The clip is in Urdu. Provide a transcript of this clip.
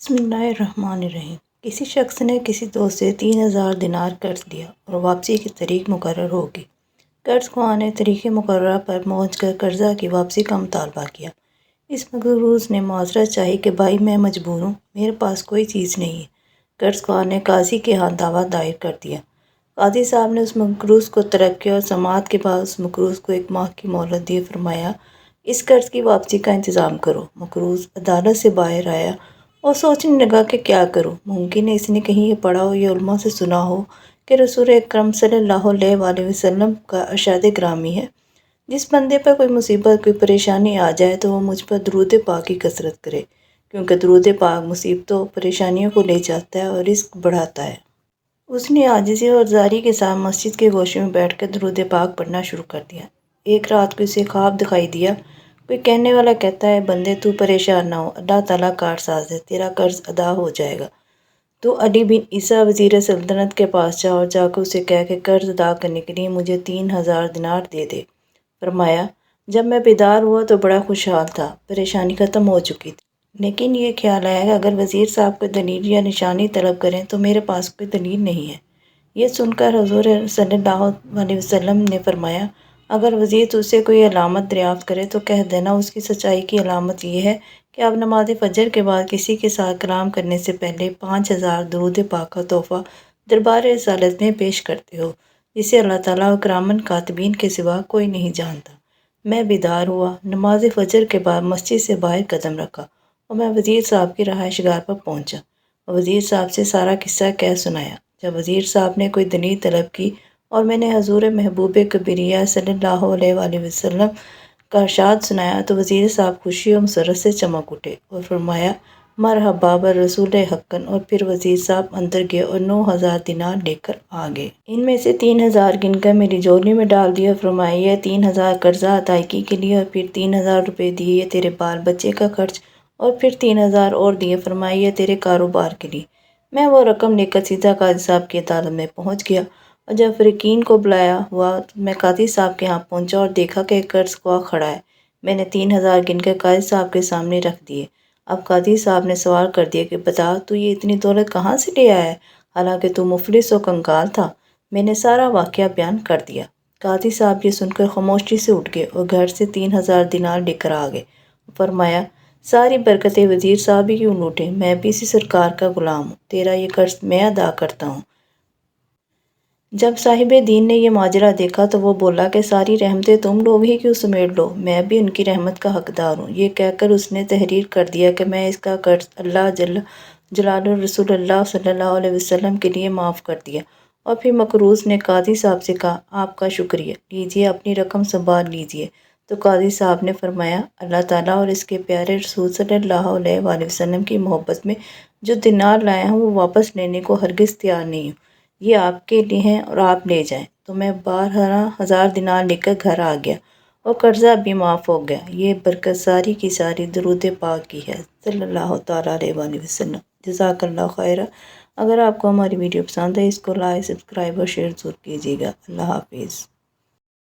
بسم اللہ الرحمن الرحیم۔ کسی شخص نے کسی دوست سے 3000 دینار قرض لیا اور واپسی کی تاریخ مقرر ہوگی۔ قرض خواہ نے تاریخ مقررہ پر پہنچ کر قرضہ کی واپسی کا مطالبہ کیا۔ اس مقروض نے معذرت چاہی کہ بھائی میں مجبور ہوں، میرے پاس کوئی چیز نہیں ہے۔ قرض خواہ نے قاضی کے ہاں دعویٰ دائر کر دیا۔ قاضی صاحب نے اس مقروض کو طلب کیا اور سماعت کے بعد اس مقروض کو 1 ماہ کی مہلت دیے۔ فرمایا، اس قرض کی واپسی کا انتظام کرو۔ مقروض عدالت سے باہر آیا اور سوچنے لگا کہ کیا کروں۔ ممکن ہے اس نے کہیں یہ پڑھا ہو یا علماء سے سنا ہو کہ رسول اکرم صلی اللہ علیہ وآلہ وسلم کا ارشاد گرامی ہے، جس بندے پر کوئی مصیبت، کوئی پریشانی آ جائے تو وہ مجھ پر درود پاک کی کثرت کرے، کیونکہ درود پاک مصیبتوں، پریشانیوں کو لے جاتا ہے اور رزق بڑھاتا ہے۔ اس نے عاجزی اور زاری کے ساتھ مسجد کے گوشے میں بیٹھ کر درود پاک پڑھنا شروع کر دیا۔ ایک رات کو اسے خواب دکھائی دیا۔ کوئی کہنے والا کہتا ہے، بندے تو پریشان نہ ہو، اللہ تعالیٰ کارساز ہے، تیرا قرض ادا ہو جائے گا۔ تو علی بن عیسیٰ وزیر سلطنت کے پاس جا اور جا کر اسے کہہ کہ قرض ادا کرنے کے لیے مجھے 3000 دینار دے دے۔ فرمایا، جب میں بیدار ہوا تو بڑا خوشحال تھا، پریشانی ختم ہو چکی تھی، لیکن یہ خیال آیا کہ اگر وزیر صاحب کوئی دلیل یا نشانی طلب کریں تو میرے پاس کوئی دلیل نہیں ہے۔ یہ سن کر حضور صلی اللہ علیہ وسلم نے فرمایا، اگر وزیر تجھ سے کوئی علامت دریافت کرے تو کہہ دینا اس کی سچائی کی علامت یہ ہے کہ آپ نماز فجر کے بعد کسی کے ساتھ کلام کرنے سے پہلے 5000 درود پاک کا تحفہ دربار رسالت میں پیش کرتے ہو، جسے اللہ تعالیٰ و کرامن کاتبین کے سوا کوئی نہیں جانتا۔ میں بیدار ہوا، نماز فجر کے بعد مسجد سے باہر قدم رکھا اور میں وزیر صاحب کی رہائش گاہ پر پہنچا اور وزیر صاحب سے سارا قصہ کہہ سنایا۔ جب وزیر صاحب نے کوئی دلیل طلب کی اور میں نے حضور محبوب کبریہ صلی اللہ علیہ وآلہ وسلم کا ارشاد سنایا تو وزیر صاحب خوشی اور مسرت سے چمک اٹھے اور فرمایا، مرحبا بالرسول حقاً، اور پھر وزیر صاحب اندر گئے اور 9000 دینار لے کر آ گئے۔ ان میں سے 3000 گن کر میری جولی میں ڈال دیا اور فرمایا، یہ 3000 قرضہ ادائیگی کے لیے، اور پھر 3000 روپے دیے یہ تیرے بال بچے کا خرچ، اور پھر 3000 اور دیے، فرمایا یہ تیرے کاروبار کے لیے۔ میں وہ رقم لے کر سیدھا قاضی صاحب کی عدالت میں پہنچ گیا اور جب فریقین کو بلایا ہوا تو میں قاضی صاحب کے ہاں پہنچا اور دیکھا کہ ایک قرض خواہ کھڑا ہے۔ میں نے 3000 گن کر قاضی صاحب کے سامنے رکھ دیے۔ اب قاضی صاحب نے سوال کر دیا کہ بتا، تو یہ اتنی دولت کہاں سے لے آیا ہے، حالانکہ تو مفلس و کنگال تھا؟ میں نے سارا واقعہ بیان کر دیا۔ قاضی صاحب یہ سن کر خاموشی سے اٹھ گئے اور گھر سے 3000 دینار لے کر آ گئے۔ فرمایا، ساری برکتیں وزیر صاحب ہی کیوں لوٹیں، میں بھی اسی سرکار کا غلام ہوں، تیرا یہ قرض میں ادا کرتا ہوں۔ جب صاحب دین نے یہ ماجرا دیکھا تو وہ بولا کہ ساری رحمتیں تم لوگ ہی کیوں سمیٹ لو، میں بھی ان کی رحمت کا حقدار ہوں۔ یہ کہہ کر اس نے تحریر کر دیا کہ میں اس کا قرض اللہ جل جلالہ رسول اللہ صلی اللہ علیہ وسلم کے لیے معاف کر دیا۔ اور پھر مقروض نے قاضی صاحب سے کہا، آپ کا شکریہ، لیجئے اپنی رقم سنبھال لیجئے۔ تو قاضی صاحب نے فرمایا، اللہ تعالیٰ اور اس کے پیارے رسول صلی اللہ علیہ وآلہ وسلم کی محبت میں جو دینار لایا ہوں وہ واپس لینے کو ہرگز تیار نہیں ہوں، یہ آپ کے لیے ہیں اور آپ لے جائیں۔ تو میں 12000 دینار لے کر گھر آ گیا اور قرضہ بھی معاف ہو گیا۔ یہ برکت ساری کی ساری درود پاک کی ہے صلی اللہ تعالیٰ علیہ وآلہ وسلم۔ جزاک اللہ خیرہ۔ اگر آپ کو ہماری ویڈیو پسند ہے، اس کو لائک، سبسکرائب اور شیئر ضرور کیجیے گا۔ اللہ حافظ۔